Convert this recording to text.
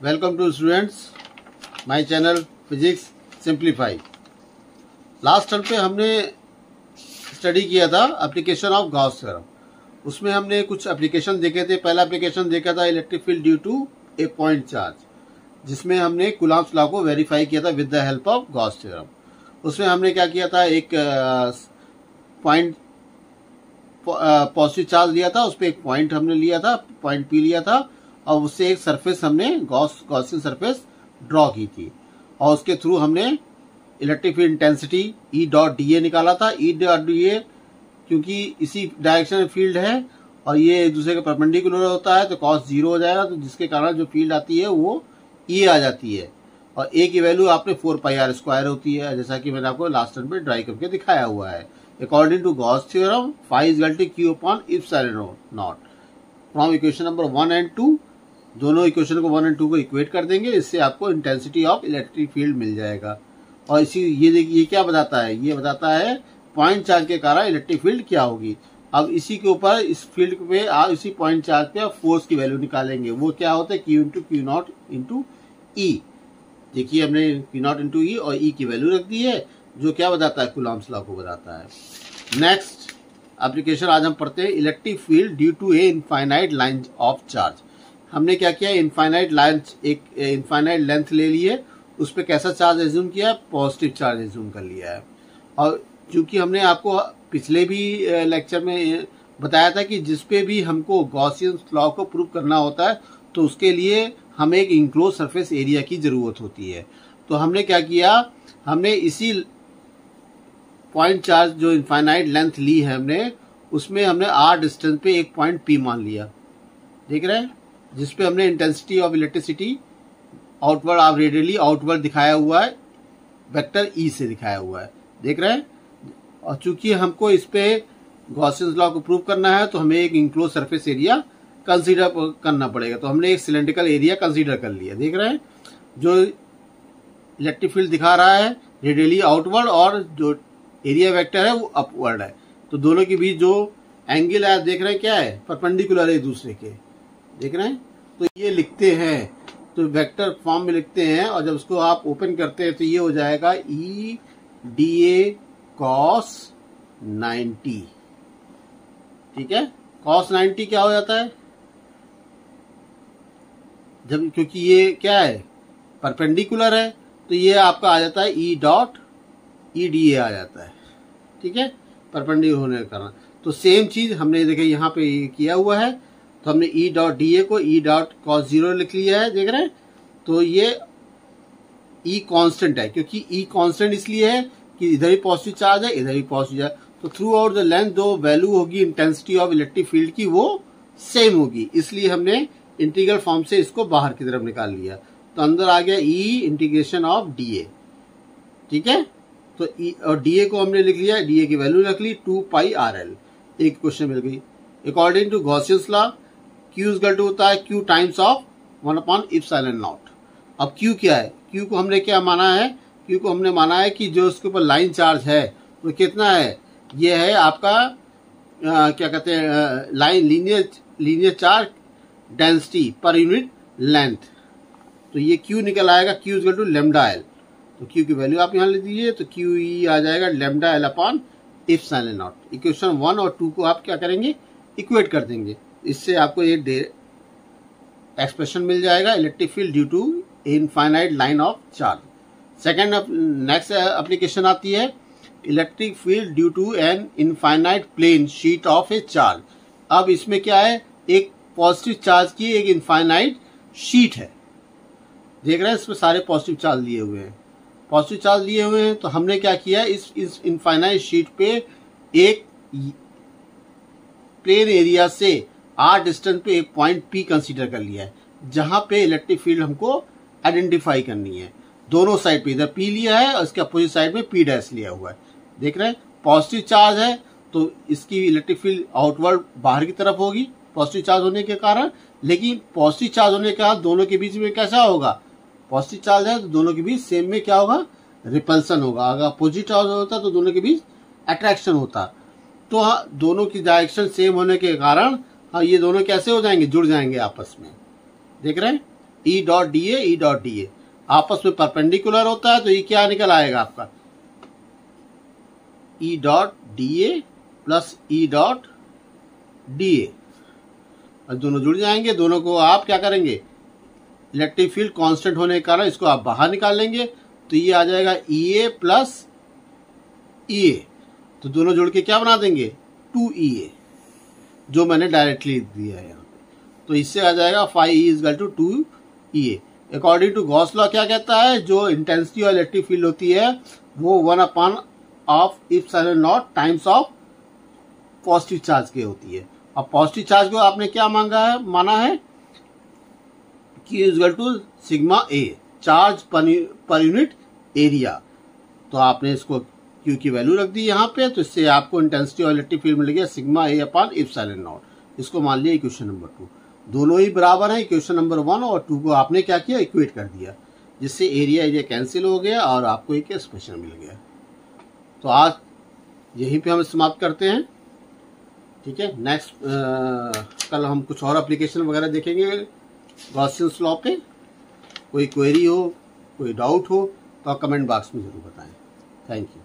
Welcome to students my channel physics simplify. Last term पे हमने study किया था एप्लीकेशन ऑफ गॉस थ्योरम। उसमें हमने कुछ एप्लीकेशन देखे थे। पहला एप्लीकेशन देखा था electric field due to a point charge, जिसमें हमने कूलॉम्स लॉ को वेरीफाई किया था with the help of Gauss theorem. उसमें हमने क्या किया था, एक पॉइंट पॉजिटिव चार्ज लिया था, उस पर एक पॉइंट हमने लिया था, पॉइंट पी लिया था, और उससे एक सरफेस हमने गॉसियन सरफेस ड्रॉ की थी, और उसके थ्रू हमने electric field intensity E dot D A निकाला था। ई डॉट डी ए क्योंकि इसी डायरेक्शन में फील्ड है और ये एक दूसरे के परपेंडिकुलर होता है तो कॉस जीरो हो जाएगा, तो जिसके कारण जो फील्ड आती है वो ई आ जाती है, और ए की वैल्यू आपने 4πr² होती है, जैसा कि मैंने आपको लास्ट टर्म पे ड्राई करके दिखाया हुआ है। According to Gauss theorem phi is equal to q upon epsilon naught. From equation number 1 and 2, दोनों इक्वेशन को 1 and 2 को इक्वेट कर देंगे, इससे आपको इंटेंसिटी ऑफ इलेक्ट्रिक फील्ड मिल जाएगा। और इसी ये क्या बताता है, ये बताता है पॉइंट चार्ज के कारण इलेक्ट्रिक फील्ड क्या होगी। अब इसी के ऊपर इस फील्ड पे आप इसी पॉइंट चार्ज पे आप फोर्स की वैल्यू निकालेंगे। वो क्या होता है, Q into Q not into E. देखिए हमने क्यू नॉट इंटू ई और ई की वैल्यू रख दी है, जो क्या बताता है, कूलॉम्स लॉ को बताता है। नेक्स्ट एप्लीकेशन आज हम पढ़ते हैं electric field due to a infinite line of charge. हमने क्या किया, इनफाइनाइट लाइन, एक इनफाइनाइट लेंथ ले लिए, उस पर कैसा चार्ज एज्यूम किया, पॉजिटिव चार्ज एज्यूम कर लिया है। और चूंकि हमने आपको पिछले भी लेक्चर में बताया था कि जिसपे भी हमको गॉसियन लॉ को प्रूव करना होता है तो उसके लिए हमें एक इंक्लोज सरफेस एरिया की जरूरत होती है। तो हमने क्या किया, हमने इसी पॉइंट चार्ज जो इनफाइनाइट लेंथ ली है हमने, उसमें हमने आर डिस्टेंस पे एक पॉइंट पी मान लिया, देख रहे हैं, जिसपे हमने intensity of electricity outward of radially outward दिखाया हुआ है, वेक्टर ई से दिखाया हुआ है, देख रहे हैं। और चूंकि हमको इस पे गॉसियन लॉ को प्रूव करना है तो हमें एक इंक्लोज सरफेस एरिया कंसीडर करना पड़ेगा, तो हमने एक सिलेंड्रिकल एरिया कंसीडर कर लिया, देख रहे हैं। जो इलेक्ट्रिक फील्ड दिखा रहा है रेडियली आउटवर्ड और जो एरिया वेक्टर है वो अपवर्ड है, तो दोनों के बीच जो एंगल है देख रहे हैं क्या है, परपेंडिकुलर है एक दूसरे के, देख रहे हैं। तो ये लिखते हैं, तो वेक्टर फॉर्म में लिखते हैं, और जब उसको आप ओपन करते हैं तो ये हो जाएगा ई डी ए कॉस 90, ठीक है। कॉस 90 क्या हो जाता है, जब क्योंकि ये क्या है, परपेंडिकुलर है, तो ये आपका आ जाता है E dot E D A आ जाता है, ठीक है, परपेंडिकुलर होने के कारण। तो सेम चीज हमने देखे यहाँ पे किया हुआ है, तो हमने ई डॉट डी ए को ई डॉट कॉस जीरो लिख लिया है, देख रहे हैं। तो ये ई कांस्टेंट है, क्योंकि ई कांस्टेंट इसलिए है कि इधर भी पॉजिटिव चार्ज है, इधर भी पॉजिटिव है, तो थ्रू आउट द लेंथ जो वैल्यू होगी इंटेंसिटी ऑफ इलेक्ट्रिक फील्ड की वो सेम होगी, इसलिए हमने इंटीग्रल फॉर्म से इसको बाहर की तरफ निकाल लिया। तो अंदर आ गया ई इंटीग्रेशन ऑफ डी ए, ठीक है। तो ई और डी ए को हमने लिख लिया, डी ए की वैल्यू रख ली 2πrl, एक क्वेश्चन मिल गई। According to Gaussian law q equal to होता है क्यू टाइम्स ऑफ 1/ε0। अब क्यू क्या है, क्यू को हमने क्या माना है, क्यू को हमने माना है कि जो उसके ऊपर लाइन चार्ज है वो कितना है, ये है आपका क्या कहते हैं, line linear charge density per unit length. तो ये क्यू निकल आएगा, q equal to lambda l. तो क्यू की वैल्यू आप यहाँ ले दीजिए, तो क्यू ई आ जाएगा lambda l upon epsilon naught. Equation 1 और 2 को आप क्या करेंगे, इक्वेट कर देंगे, इससे आपको एक एक्सप्रेशन मिल जाएगा, electric field due to infinite line of charge. Second next application आती है electric field due to an infinite plane sheet of a charge. अब इसमें क्या है, एक पॉजिटिव चार्ज की एक इनफाइनाइट शीट है, देख रहे हैं, इसमें सारे पॉजिटिव चार्ज लिए हुए हैं, पॉजिटिव चार्ज लिए हुए हैं। तो हमने क्या किया, इस इनफाइनाइट शीट पे एक प्लेन एरिया से आर डिस्टेंस पे एक पॉइंट पी कंसीडर कर लिया है, जहां पे इलेक्ट्रिक फील्ड हमको आइडेंटिफाई करनी है। दोनों साइड पे, इधर पी लिया है और इसके अपोजिट साइड में पी डैश लिया हुआ है, देख रहे हैं। पॉजिटिव चार्ज है तो इसकी इलेक्ट्रिक फील्ड आउटवर्ड बाहर की तरफ होगी पॉजिटिव चार्ज होने के कारण, लेकिन पॉजिटिव चार्ज होने के कारण दोनों के बीच में कैसा होगा, पॉजिटिव चार्ज है तो दोनों के बीच सेम में क्या होगा, रिपल्सन होगा। अगर अपोजिट चार्ज होता तो दोनों के बीच अट्रैक्शन होता। तो दोनों की डायरेक्शन सेम होने के कारण ये दोनों कैसे हो जाएंगे, जुड़ जाएंगे आपस में, देख रहे हैं। ई डॉट डी ए आपस में परपेंडिकुलर होता है, तो ये क्या निकल आएगा आपका E dot D A plus E dot D A. दोनों जुड़ जाएंगे, दोनों को आप क्या करेंगे, इलेक्ट्रिक फील्ड कांस्टेंट होने के कारण इसको आप बाहर निकाल लेंगे, तो ये आ जाएगा ई ए प्लस ई ए, तो दोनों जुड़ के क्या बना देंगे 2EA, जो मैंने डायरेक्टली दिया है यहाँ पे। तो इससे आ जाएगा 5E = 2EA। According to Gauss law क्या कहता है, जो इंटेंसिटी और इलेक्ट्रिक फील्ड होती है वो 1/(ε0) टाइम्स ऑफ पॉजिटिव चार्ज की होती है। अब पॉजिटिव चार्ज को आपने क्या माना है Q = σA, charge per unit area. तो आपने इसको Q की वैल्यू रख दी यहाँ पे, तो इससे आपको इंटेंसिटी और इलेक्ट्रिक फील्ड मिल गया σA/ε0। इसको मान लिया इक्वेशन नंबर 2। दोनों ही बराबर है, इक्वेशन नंबर 1 और 2 को आपने क्या किया, इक्वेट कर दिया, जिससे एरिया कैंसिल हो गया और आपको एक एक्सप्रेशन मिल गया। तो आज यहीं पे हम समाप्त करते हैं, ठीक है। नेक्स्ट कल हम कुछ और एप्लीकेशन वगैरह देखेंगे गॉसियन लॉ पे। कोई क्वेरी हो, कोई डाउट हो तो कमेंट बॉक्स में जरूर बताएं। Thank you.